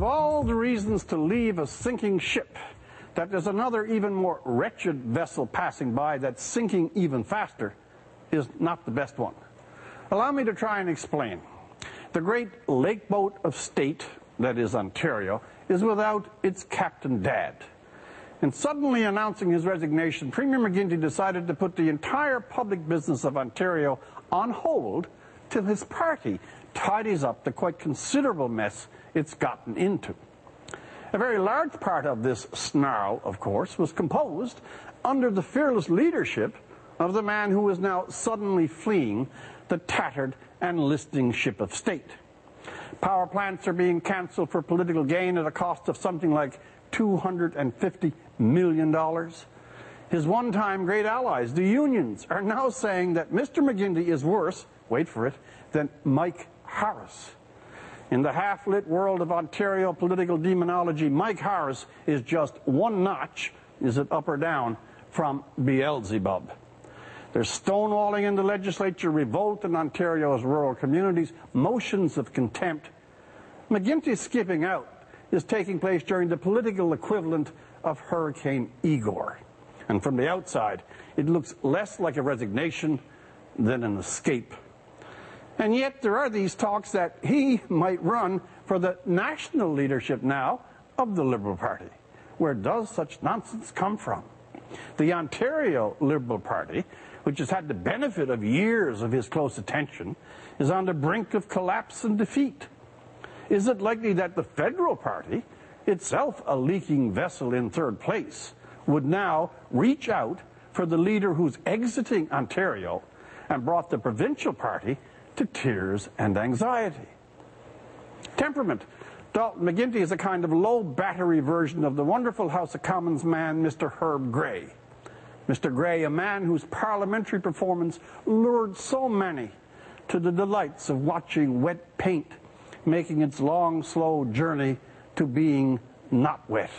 of all the reasons to leave a sinking ship, that there's another even more wretched vessel passing by that's sinking even faster is not the best one. Allow me to try and explain. The great lake boat of state, that is Ontario, is without its Captain Dad. In suddenly announcing his resignation, Premier McGuinty decided to put the entire public business of Ontario on hold till his party tidies up the quite considerable mess it's gotten into. A very large part of this snarl, of course, was composed under the fearless leadership of the man who is now suddenly fleeing the tattered and listing ship of state. Power plants are being cancelled for political gain at a cost of something like $250 million. His one-time great allies, the unions, are now saying that Mr. McGuinty is worse, wait for it, than Mike Harris. In the half-lit world of Ontario political demonology, Mike Harris is just one notch, is it up or down, from Beelzebub. There's stonewalling in the legislature, revolt in Ontario's rural communities, motions of contempt. McGuinty's skipping out is taking place during the political equivalent of Hurricane Igor. And from the outside, it looks less like a resignation than an escape. And yet there are these talks that he might run for the national leadership now of the Liberal Party. Where does such nonsense come from? The Ontario Liberal Party, which has had the benefit of years of his close attention, is on the brink of collapse and defeat. Is it likely that the Federal Party, itself a leaking vessel in third place, would now reach out for the leader who's exiting Ontario and brought the provincial party to tears and anxiety? Temperament. Dalton Mcguinty is a kind of low-battery version of the wonderful House of Commons man, Mr. Herb Gray. Mr. Gray, a man whose parliamentary performance lured so many to the delights of watching wet paint making its long, slow journey to being not wet.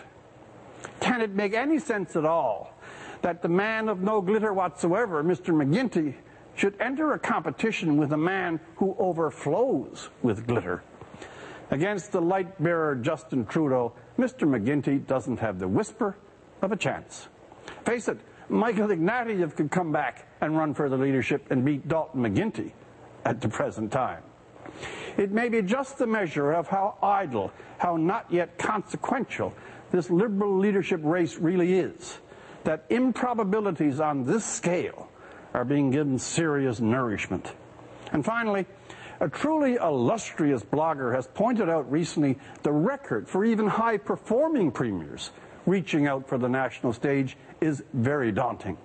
Can it make any sense at all that the man of no glitter whatsoever, Mr. McGuinty, should enter a competition with a man who overflows with glitter? Against the light-bearer Justin Trudeau, Mr. McGuinty doesn't have the whisper of a chance. Face it, Michael Ignatieff could come back and run for the leadership and beat Dalton Mcguinty at the present time. It may be just the measure of how idle, how not yet consequential this Liberal leadership race really is, that improbabilities on this scale are being given serious nourishment. And finally, a truly illustrious blogger has pointed out recently the record for even high-performing premiers reaching out for the national stage is very daunting.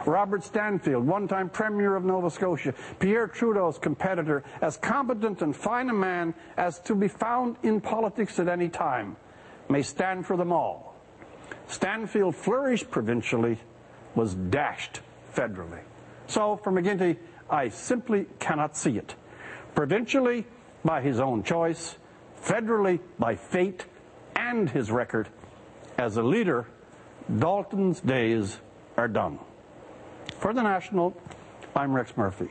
Robert Stanfield, one-time Premier of Nova Scotia, Pierre Trudeau's competitor, as competent and fine a man as to be found in politics at any time, may stand for them all. Stanfield flourished provincially, was dashed federally. So, for McGuinty, I simply cannot see it. Provincially, by his own choice, federally, by fate and his record. As a leader, Dalton's days are done. For The National, I'm Rex Murphy.